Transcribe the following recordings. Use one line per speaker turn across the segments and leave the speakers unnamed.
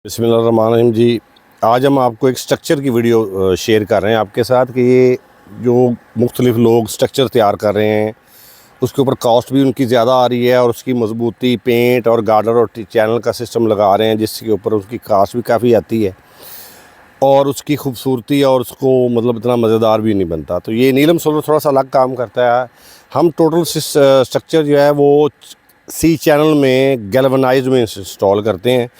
बिस्मिल्लाहिर्रहमानिर्रहीम जी। आज हम आपको एक स्ट्रक्चर की वीडियो शेयर कर रहे हैं आपके साथ कि ये जो मुख्तलिफ़ लोग स्ट्रक्चर तैयार कर रहे हैं उसके ऊपर कॉस्ट भी उनकी ज़्यादा आ रही है और उसकी मजबूती पेंट और गार्डर और चैनल का सिस्टम लगा रहे हैं जिसके ऊपर उसकी कॉस्ट भी काफ़ी आती है और उसकी खूबसूरती और उसको मतलब इतना मज़ेदार भी नहीं बनता। तो ये नीलम सोलर थोड़ा सा अलग काम करता है। हम टोटल स्ट्रक्चर जो है वो सी चैनल में गैल्वनाइज में इंस्टॉल करते हैं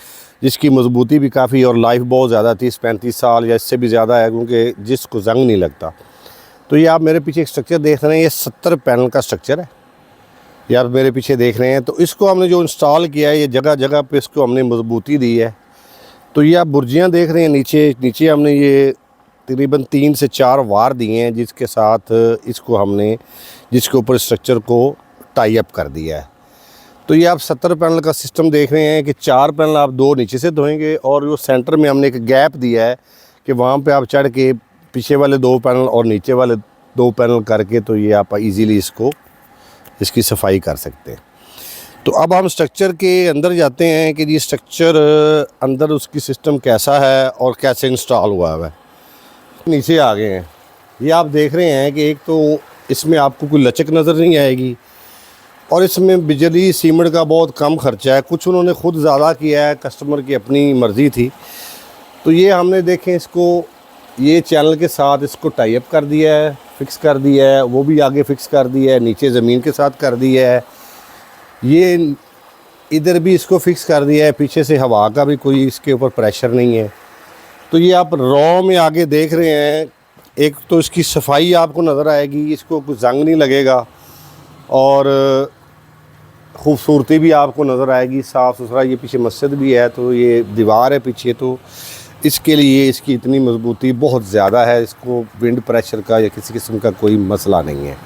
जिसकी मजबूती भी काफ़ी और लाइफ बहुत ज़्यादा 30-35 साल या इससे भी ज़्यादा है क्योंकि जिसको जंग नहीं लगता। तो ये आप मेरे पीछे एक स्ट्रक्चर देख रहे हैं, ये 70 पैनल का स्ट्रक्चर है। ये आप मेरे पीछे देख रहे हैं। तो इसको हमने जो इंस्टॉल किया है ये जगह जगह पे इसको हमने मजबूती दी है। तो ये आप बुर्जियाँ देख रहे हैं नीचे हमने ये तकरीबन 3 से 4 वार दिए हैं जिसके साथ इसको हमने जिसके ऊपर स्ट्रक्चर को टाई अप कर दिया है। तो ये आप 70 पैनल का सिस्टम देख रहे हैं कि 4 पैनल आप 2 नीचे से धोएंगे और वो सेंटर में हमने एक गैप दिया है कि वहाँ पे आप चढ़ के पीछे वाले 2 पैनल और नीचे वाले 2 पैनल करके तो ये आप इजीली इसकी सफाई कर सकते हैं। तो अब हम स्ट्रक्चर के अंदर जाते हैं कि ये स्ट्रक्चर अंदर उसकी सिस्टम कैसा है और कैसे इंस्टॉल हुआ है। नीचे आ गए हैं, ये आप देख रहे हैं कि एक तो इसमें आपको कोई लचक नज़र नहीं आएगी और इसमें बिजली सीमेंट का बहुत कम खर्चा है। कुछ उन्होंने ख़ुद ज़्यादा किया है, कस्टमर की अपनी मर्ज़ी थी। तो ये हमने देखें इसको ये चैनल के साथ इसको टाई अप कर दिया है, फ़िक्स कर दिया है, वो भी आगे फ़िक्स कर दिया है, नीचे ज़मीन के साथ कर दिया है, ये इधर भी इसको फ़िक्स कर दिया है, पीछे से हवा का भी कोई इसके ऊपर प्रेशर नहीं है। तो ये आप रॉ में आगे देख रहे हैं, एक तो इसकी सफाई आपको नज़र आएगी, इसको कुछ जंग नहीं लगेगा और खूबसूरती भी आपको नज़र आएगी, साफ़ सुथरा। ये पीछे मस्जिद भी है तो ये दीवार है पीछे, तो इसके लिए इसकी इतनी मजबूती बहुत ज़्यादा है, इसको विंड प्रेशर का या किसी किस्म का कोई मसला नहीं है।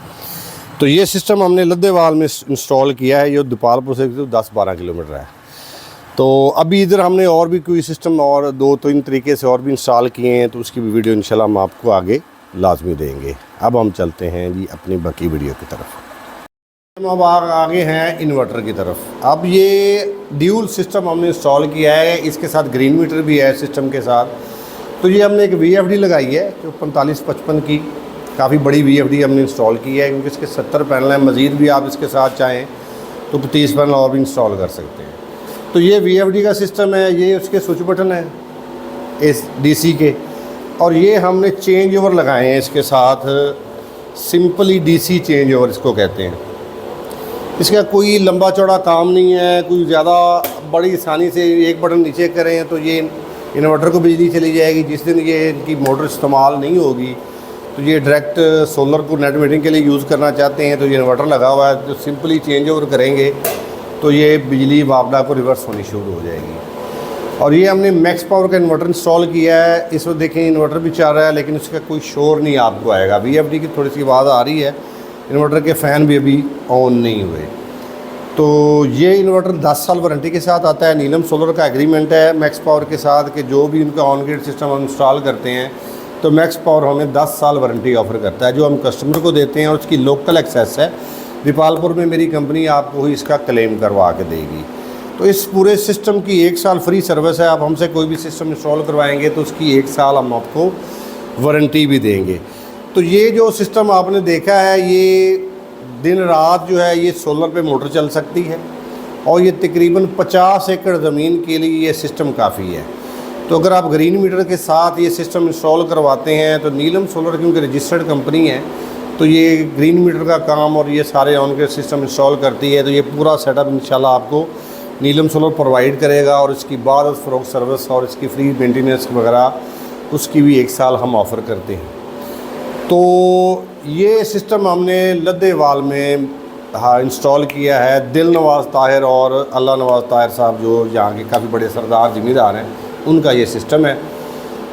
तो ये सिस्टम हमने लद्देवाल में इंस्टॉल किया है, ये दीपालपुर से 10-12 किलोमीटर है। तो अभी इधर हमने और भी कोई सिस्टम और 2-3 तरीके से और भी इंस्टॉल किए हैं, तो उसकी भी वीडियो इंशाल्लाह हम आपको आगे लाजमी देंगे। अब हम चलते हैं जी अपनी बाकी वीडियो की तरफ। हम अब आगे हैं इन्वर्टर की तरफ। अब ये ड्यूल सिस्टम हमने इंस्टॉल किया है, इसके साथ ग्रीन मीटर भी है सिस्टम के साथ। तो ये हमने एक VFD लगाई है जो 45-55 की काफ़ी बड़ी VFD हमने इंस्टॉल की है क्योंकि इसके 70 पैनल हैं। मज़ीद भी आप इसके साथ चाहें तो 30 पैनल और भी इंस्टॉल कर सकते हैं। तो ये VFD का सिस्टम है, ये उसके स्विच बटन है इस DC के, और ये हमने चेंज ओवर लगाए हैं इसके साथ, सिंपली DC चेंज ओवर इसको कहते हैं। इसका कोई लंबा चौड़ा काम नहीं है, कोई ज़्यादा बड़ी आसानी से एक बटन नीचे करें तो ये इन्वर्टर को बिजली चली जाएगी। जिस दिन ये इनकी मोटर इस्तेमाल नहीं होगी तो ये डायरेक्ट सोलर को नेट मीटरिंग के लिए यूज़ करना चाहते हैं तो ये इन्वर्टर लगा हुआ है, तो सिंपली चेंज ओवर करेंगे तो ये बिजली वापडा को रिवर्स होनी शुरू हो जाएगी। और ये हमने मैक्स पावर का इन्वर्टर इंस्टॉल किया है। इस वक्त देखें इन्वर्टर भी चल रहा है लेकिन उसका कोई शोर नहीं आपको आएगा। VFD की थोड़ी सी आवाज़ आ रही है, इन्वर्टर के फ़ैन भी अभी ऑन नहीं हुए। तो ये इन्वर्टर 10 साल वारंटी के साथ आता है। नीलम सोलर का एग्रीमेंट है मैक्स पावर के साथ कि जो भी उनका ऑन ग्रिड सिस्टम हम इंस्टॉल करते हैं तो मैक्स पावर हमें 10 साल वारंटी ऑफ़र करता है जो हम कस्टमर को देते हैं, और उसकी लोकल एक्सेस है। दीपालपुर में मेरी कंपनी आपको ही इसका क्लेम करवा के देगी। तो इस पूरे सिस्टम की 1 साल फ्री सर्विस है। आप हमसे कोई भी सिस्टम इंस्टॉल करवाएंगे तो उसकी 1 साल हम आपको वारंटी भी देंगे। तो ये जो सिस्टम आपने देखा है ये दिन रात जो है ये सोलर पे मोटर चल सकती है और ये तकरीबन 50 एकड़ ज़मीन के लिए ये सिस्टम काफ़ी है। तो अगर आप ग्रीन मीटर के साथ ये सिस्टम इंस्टॉल करवाते हैं तो नीलम सोलर क्योंकि रजिस्टर्ड कंपनी है तो ये ग्रीन मीटर का काम और ये सारे ऑन ग्रिड सिस्टम इंस्टॉल करती है। तो ये पूरा सेटअप इंशाल्लाह आपको नीलम सोलर प्रोवाइड करेगा और इसकी बाद फ़रोख्त सर्विस और इसकी फ्री मेंटेनेंस वगैरह उसकी भी 1 साल हम ऑफ़र करते हैं। तो ये सिस्टम हमने लद्देवाल में इंस्टॉल किया है। दिल नवाज़ ताहिर और अल्लाह नवाज़ ताहिर साहब जो यहाँ के काफ़ी बड़े सरदार ज़मींदार हैं उनका ये सिस्टम है।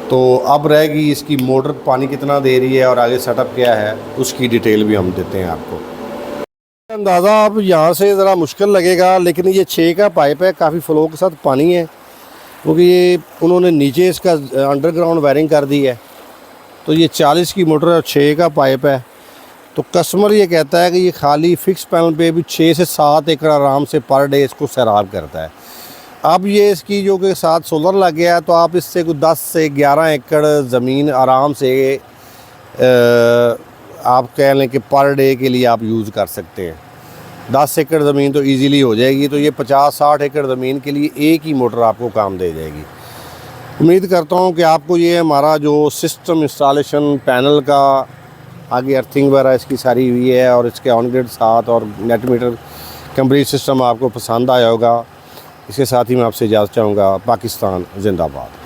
तो अब रहेगी इसकी मोटर पानी कितना दे रही है और आगे सेटअप क्या है उसकी डिटेल भी हम देते हैं आपको। अंदाज़ा अब यहाँ से ज़रा मुश्किल लगेगा लेकिन ये 6 का पाइप है, काफ़ी फ्लो के साथ पानी है क्योंकि ये उन्होंने नीचे इसका अंडरग्राउंड वायरिंग कर दी है। तो ये 40 की मोटर और 6 का पाइप है। तो कस्टमर ये कहता है कि ये खाली फ़िक्स पैनल पे भी 6 से 7 एकड़ आराम से पर डे इसको सैराब करता है। अब ये इसकी जो के साथ सोलर लग गया है तो आप इससे कुछ 10 से 11 एकड़ ज़मीन आराम से आप कह लें कि पर डे के लिए आप यूज़ कर सकते हैं। 10 एकड़ ज़मीन तो इजीली हो जाएगी, तो ये 50-60 एकड़ ज़मीन के लिए एक ही मोटर आपको काम दे जाएगी। उम्मीद करता हूँ कि आपको ये हमारा जो सिस्टम इंस्टॉलेशन पैनल का आगे अर्थिंग वगैरह इसकी सारी हुई है और इसके ऑन ग्रिड साथ और नेट मीटर कंप्लीट सिस्टम आपको पसंद आया होगा। इसके साथ ही मैं आपसे इजाज़त चाहूँगा। पाकिस्तान जिंदाबाद।